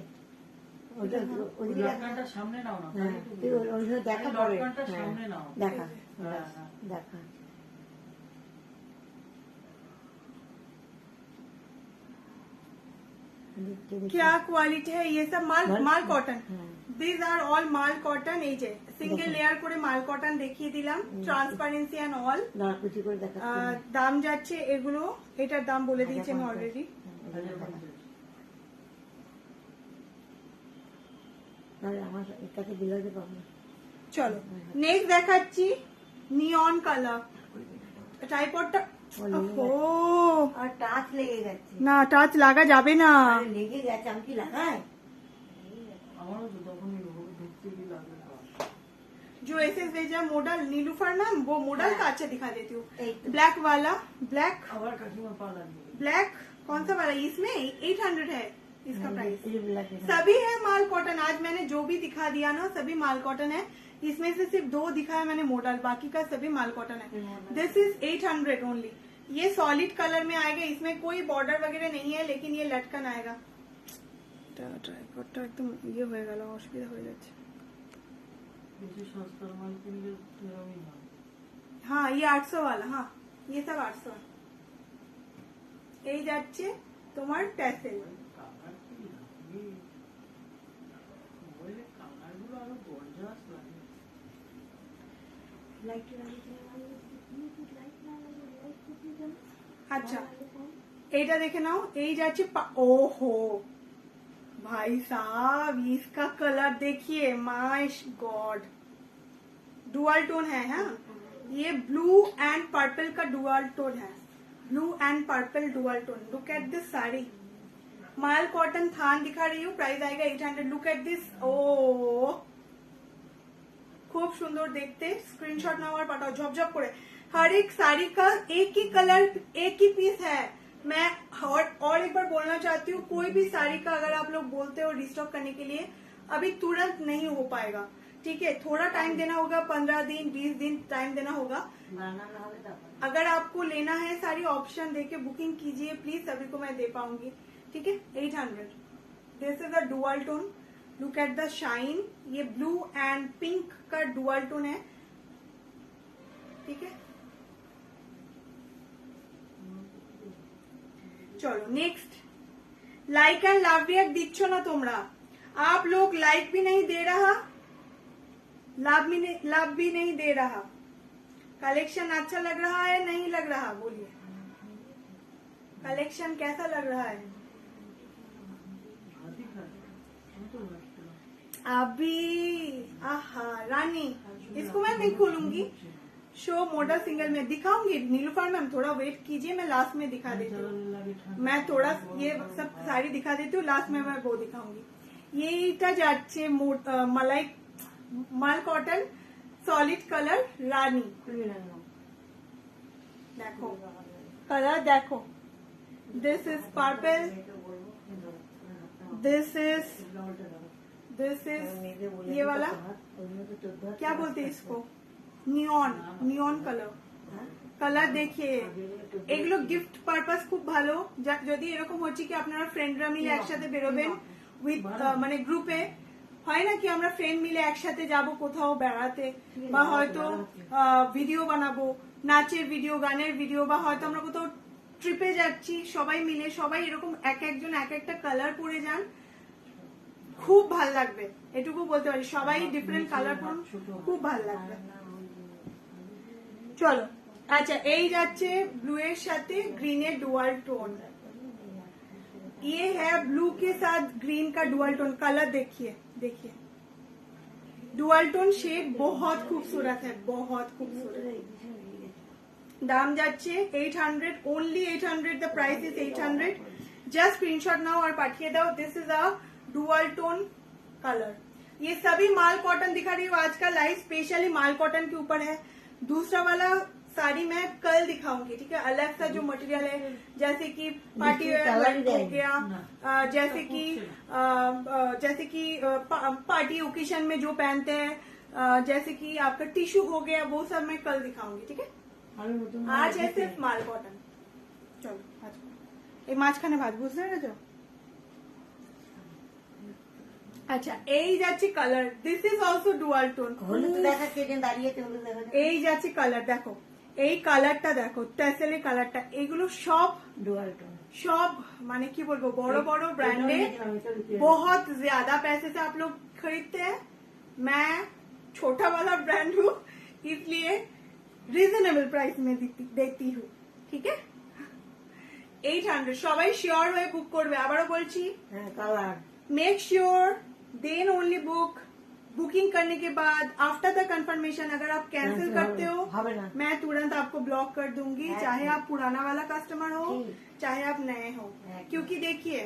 ওটা ওদিকে দেখা। লটকানটা সামনে নাও না, হ্যাঁ তুই ওইখানে দেখা আরে পড়ে। লটকানটা হ্যাঁ, সামনে নাও। দেখা। হ্যাঁ, হ্যাঁ। দেখা। क्या क्वालिटी है? ये सब মাল কটন। হ্যাঁ। দিস আর অল মাল কটন। এই যে সিঙ্গেল লেয়ার করে মাল কটন দেখিয়ে দিলাম, ট্রান্সপারেন্সি এন্ড অল। দাঁড়া কুচি করে দেখা। দাম যাচ্ছে এগুলো, এটার দাম বলে দিয়েছি আমি অলরেডি। আমার এটাকে বিলাতে পাবো। চলো নেক্সট দেখাচ্ছি নিয়ন কালার। ট্রাইপডটা ও আর টাচ লেগে গেছে। না, টাচ লাগা যাবে না। আরে লেগে গেছে, আমি কি লাগাই? আমারও তো তখনই ঢুকতে কি লাগবে। जो एसेस भेजा मॉडल नीलूफर मैम, वो मॉडल का अच्छा दिखा देती हूँ। एक तो। ब्लैक वाला, ब्लैक আবার কাকিমা পা লাগবে। ब्लैक कौन सा वाला? इसमें 800 है इसका प्राइस। ये বিলাতে। सभी है माल कॉटन। आज मैंने जो भी दिखा दिया ना, सभी माल कॉटन है। इसमें से सिर्फ 2 दिखाया मैंने मॉडल, बाकी का सभी माल कॉटन है। This is 800 only. ये सॉलिड कलर में आएगा, इसमें कोई बॉर्डर वगैरह नहीं है, लेकिन ये लटकन आएगा। ट्राइपॉडটা একদম ইয়ে হয়ে গেল, অসুবিধা হয়ে যাচ্ছে। বেশি সস্তার মাল কিনলে এরকমই হয়। हाँ ये 800 वाला, हाँ ये सब 800। এই যাচ্ছে তোমার ট্যাসেল। কালার কি লাগে? মোবাইলে কালারগুলো আরো গর্জাস লাগে। লাইট লাগিয়ে লাইট না লাগিয়ে লাইট কুচি দেন। আচ্ছা এইটা দেখে নাও, এই যাচ্ছে ओहो भाई साहब, इसका कलर देखिए, माय गॉड। डुअल टोन है, हाँ ये ब्लू एंड पर्पल का डुअल टोन है। Blue and purple dual tone. Look at this sari, mul cotton थान दिखा रही हूँ, प्राइस आएगा 800। लुक एट दिस, ओ खूब सुंदर देखते। स्क्रीनशॉट नाओ और पाठाओ झपझप करे। हर एक साड़ी का एक ही कलर, एक ही पीस है। मैं और एक बार बोलना चाहती हूँ, कोई भी साड़ी का अगर आप लोग बोलते हो रिस्टॉक करने के लिए, अभी तुरंत नहीं हो पाएगा, ठीक है? थोड़ा टाइम देना होगा, 15 दिन 20 दिन टाइम देना होगा। বানানো হবে তারপর। अगर आपको लेना है सारी ऑप्शन देके बुकिंग कीजिए प्लीज, सभी को मैं दे पाऊंगी, ठीक है? 800। This is a dual tone. Look at the shine, ये ब्लू एंड पिंक का डुअल टोन है, ठीक है? चलो next. Like and love react दिच्छो ना তোমরা, आप लोग लाइक भी नहीं दे रहा, लव भी नहीं दे रहा। कलेक्शन अच्छा लग रहा है नहीं लग रहा? बोलिए कलेक्शन कैसा लग रहा है? হাতি খায়। আমি তো ভাবছিলাম। अभी आहा रानी, इसको मैं नहीं खोलूंगी, शो मॉडल सिंगल में दिखाऊंगी नीलूफर मैम, थोड़ा वेट कीजिए, मैं लास्ट में दिखा देती हूँ। मैं थोड़ा ये सब साड़ी दिखा देती हूँ, लास्ट में मैं वो दिखाऊंगी। এইটা যাচ্ছে মালাই মাল কটন সলিড কালার রানী, দেখো কালার দেখো, this is purple, this is ये वाला क्या बोलते हैं इसको, নিয়ন নিয়ন কালার, কালার দেখিয়ে এগুলো গিফট পারপাস খুব ভালো। যদি এরকম হচ্ছে কি আপনারা ফ্রেন্ডরা মিলে একসাথে বেরোবেন উইথ মানে গ্রুপে, হয় না কি আমরা ফ্রেন্ড মিলে একসাথে যাব কোথাও বেড়াতে, বা হয়তো ভিডিও বানাবো, নাচের ভিডিও, গানের ভিডিও, বা হয়তো আমরা কোথাও ট্রিপে যাচ্ছি সবাই মিলে, সবাই এরকম এক একজন এক একটা কালার পরে যান, খুব ভাল লাগবে, এটুকু বলতে পারি। সবাই ডিফারেন্ট কালার পরুন, খুব ভাল লাগবে। চলো আচ্ছা, এই যাচ্ছে ব্লু এর সাথে গ্রিনের ডুয়াল টোन, ये है ब्लू के साथ ग्रीन का डुअल टोन, कलर देखिए देखिए, डुअल टोन शेड बहुत खूबसूरत है, बहुत खूबसूरत। दाम যাচ্ছে 800, only 800, the price is 800। Just screenshot now और पाठिए दाओ। This is a dual tone colour. ये सभी माल कॉटन दिखा रही हूँ, आज का लाइव स्पेशली माल कॉटन के ऊपर है। दूसरा वाला साड़ी मैं कल दिखाऊंगी, ठीक है, अलग सा जो मटेरियल है, जैसे कि पार्टी वेयर हो गया, जैसे कि पार्टी ओकेशन में जो पहनते हैं, जैसे कि आपका टिश्यू हो गया, वो सब मैं कल दिखाऊंगी, ठीक है। आज है सिर्फ माल कॉटन। चलो आज এই মাঝখানে ভাত বুঝতে পেরেছো? আচ্ছা এই যাচ্ছে colour, this is also dual tone. এই যাচ্ছে কালার, দেখো এই কালারটা দেখো, টেসেলের কালারটা, এগুলো সব डुअल टोन, সব মানে কি বলবো, বড় বড় ब्रांडे बहुत ज्यादा पैसे से आप लोग खरीदते हैं। मैं छोटा वाला ब्रांड हूँ, इसलिए রিজনেবল প্রাইস में देती हूँ, ठीक है। 800 সবাই শিওর হয়ে বুক করবে, আবারও বলছি colour make sure then only book. Booking करने के बाद आफ्टर द कंफर्मेशन अगर आप कैंसिल करते हो मैं तुरंत आपको ब्लॉक कर दूंगी, चाहे आप पुराना वाला कस्टमर हो चाहे आप नए हो। क्योंकि देखिए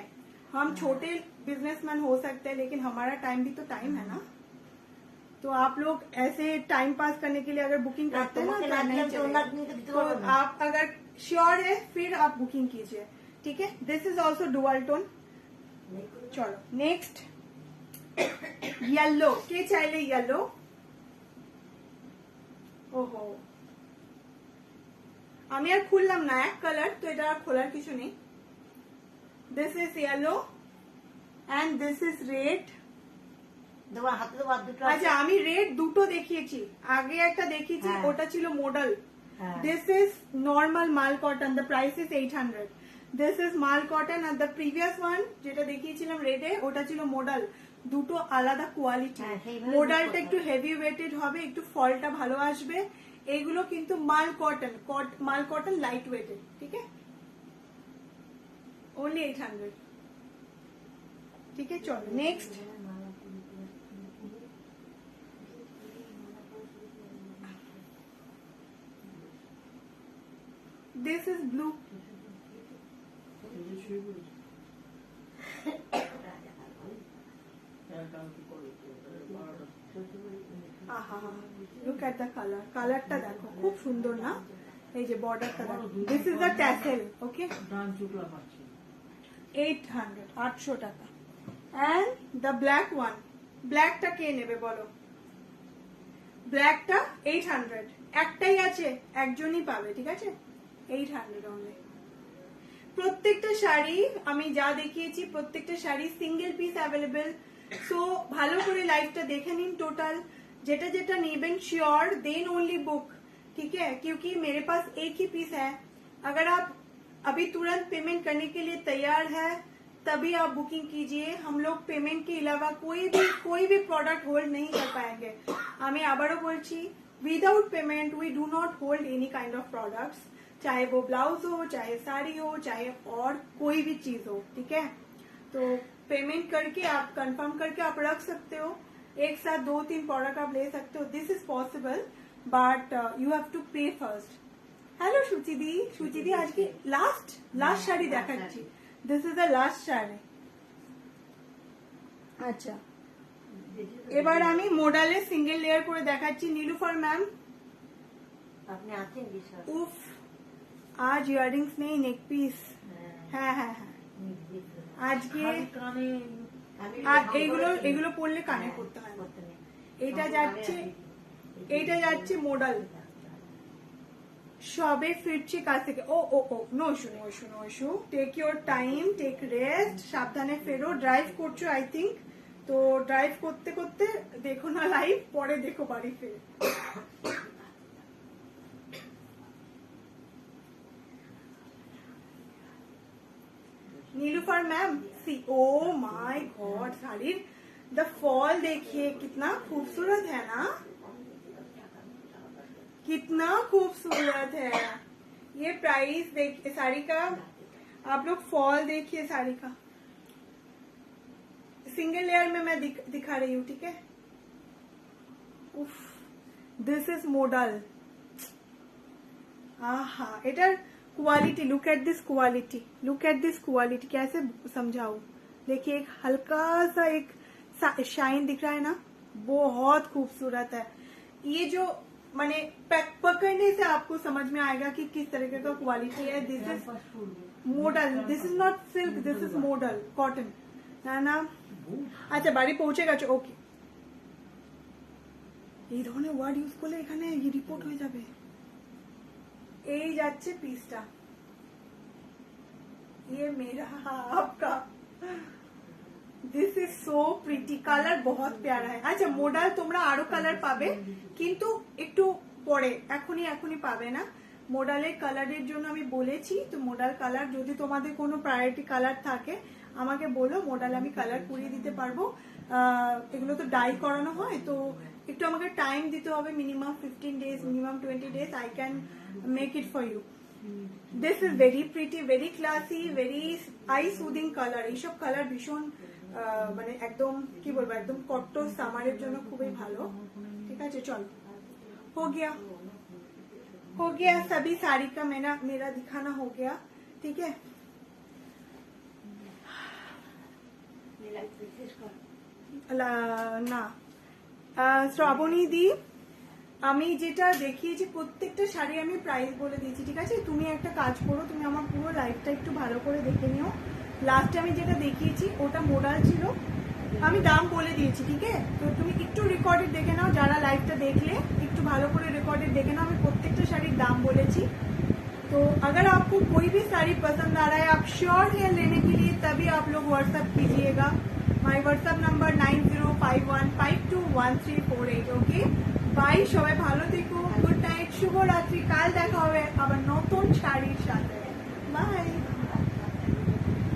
हम छोटे बिजनेसमैन हो सकते हैं, लेकिन हमारा टाइम भी तो टाइम है ना। तो आप लोग ऐसे टाइम पास करने के लिए अगर बुकिंग करते हैं ना तो नहीं चलेगा। तो आप अगर श्योर है फिर आप बुकिंग कीजिए, ठीक है। This is also dual tone. चलो नेक्स्ट येलो के चाइले येलो, ओहो আমি আর খুললাম না, এক কালার তো এটা আর খোলার কিছু নেই। This is yellow and this is red. আচ্ছা আমি রেড দুটো দেখিয়েছি, আগে একটা দেখিয়েছি, ওটা ছিল model. This is normal mul cotton, the price is 800। This is mul cotton আর দ্য প্রিভিয়াস ওয়ান যেটা দেখিয়েছিলাম রেডে, ওটা ছিল মডেল। দুটো আলাদা কোয়ালিটি, মডেলটা একটু হেভি ওয়েটেড হবে, একটু ফলটা ভালো আসবে। এগুলো কিন্তু মাল কটন, মাল কটন লাইট ওয়েটেড, ঠিক है, ओनली 800, ठीक है। चलो next this is blue. Look at the colour, কালারটা দেখো খুব সুন্দর না, এই যে বর্ডারটা দেখো। দিস ইজ দ্য ট্যাসেল, ওকে, 800 800 টাকা। এন্ড দ্য ব্ল্যাক ওয়ান, ব্ল্যাকটা কে নেবে বলো? ব্ল্যাকটা 800, একটাই আছে, একজনই পাবে, ঠিক আছে, 800 অনলি। প্রত্যেকটা শাড়ি আমি যা দেখিয়েছি প্রত্যেকটা sari single piece available. So ভালো করে লাইভটা দেখে নিন টোটাল, जेटा जेटा नेबेन श्योर देन ओनली बुक, ठीक है, क्योंकि मेरे पास एक ही पीस है। अगर आप अभी तुरंत पेमेंट करने के लिए तैयार है तभी आप बुकिंग कीजिए। हम लोग पेमेंट के अलावा कोई भी प्रोडक्ट होल्ड नहीं कर पाएंगे। हमें आबारो बोलছি without payment we do not hold any kind of products, चाहे वो ब्लाउज हो, चाहे साड़ी हो, चाहे और कोई भी चीज हो, ठीक है। तो पेमेंट करके आप कंफर्म करके आप रख सकते हो, एक साथ 2-3 प्रोडक्ट आप ले सकते हो, this is possible. but you have to pay first. হ্যালো সুচিদি আজকে লাস্ট শাড়ি দেখাচ্ছি। This is the last sari. আচ্ছা, এবার আমি মোডালে সিঙ্গেল লেয়ার করে দেখাচ্ছি। নীলুফার ম্যাম, আপনি আছেন কি স্যার? উফ, আজ ইয়ারিংস নেই, নেক পিস। হ্যাঁ হ্যাঁ হ্যাঁ, আজকে কানে এইগুলো পরলে কানে করতে হয়। এইটা যাচ্ছে মোডাল। সবে ফিরছি কাজ থেকে। Oh no issue, take your time, take rest, সাবধানে ফেরো। ড্রাইভ করছো আই থিঙ্ক, তো ড্রাইভ করতে করতে দেখো না লাইভ, পরে দেখো বাড়ি ফিরে। Nilufar ma'am, see oh my god, sari the fall देखिए कितना खूबसूरत है ना, कितना खूबसूरत है। ये प्राइस देखिए साड़ी का, आप लोग फॉल देखिए साड़ी का। सिंगल लेयर में मैं दिखा रही हूँ, ठीक है। उफ, दिस इज मॉडल। आहा, इधर quality, look at this quality, कैसे समझाऊं। देखिए एक हल्का सा एक शाइन दिख रहा है ना, बहुत खूबसूरत है। ये जो माने पकड़ने से आपको समझ में आएगा कि किस तरीके का क्वालिटी है। This is model, this is not silk, this is model cotton ना। আচ্ছা, বাড়ি পৌঁছে গেছে, ওকে। এই ধরনের ওয়ার্ড ইউজ করলে এখানে রিপোর্ট হয়ে যাবে। এই যাচ্ছে পিসটা, ये मेरा आपका। This is so pretty, colour बहुत प्यारा है। আচ্ছা, মডেল তোমরা আরো কালার পাবে, কিন্তু একটু পরে, এখনই পাবে না। মডেলের কালারের জন্য আমি বলেছি, তো মডেল কালার যদি তোমাদের কোনো প্রায়োরিটি কালার থাকে আমাকে বলো, মডেল আমি কালার করিয়ে দিতে পারবো। এগুলো তো ডাই করানো হয়, তো একটু আমাকে টাইম দিতে হবে, minimum 15 days, minimum 20 days। I can make it for you. This is very pretty, very classy, very eye soothing colour. এইসব কালার ভীষণ মানে একদম কি বলবো, একদম কট্টর সামারের জন্য খুবই ভালো। ঠিক আছে, চল, हो गया सभी साड़ी का मेरा दिखाना हो गया, ठीक है। না, শ্রাবণী দি, আমি যেটা দেখিয়েছি প্রত্যেকটা শাড়ি আমি প্রাইস বলে দিয়েছি, ঠিক আছে। তুমি একটা কাজ করো, তুমি আমার পুরো লাইফটা একটু ভালো করে দেখে নিও। লাস্টে আমি যেটা দেখিয়েছি ওটা মডেল ছিল, আমি দাম বলে দিয়েছি, ঠিক আছে। তো তুমি একটু রেকর্ডেড দেখে নাও, যারা লাইভটা দেখলে একটু ভালো করে রেকর্ডেড দেখে নাও, আমি প্রত্যেকটা শাড়ির দাম বলেছি। तो अगर आपको कोई भी साड़ी पसंद आ रहा है, आप श्योर है लेने के लिए, तभी आप लोग व्हाट्सएप कीजिएगा। My WhatsApp number 9051521348। Okay, bye, সবাই ভালো থেকো, গুড নাইট, শুভরাত্রি। কাল দেখা হবে আবার নতুন শাড়ির সাথে। বাই।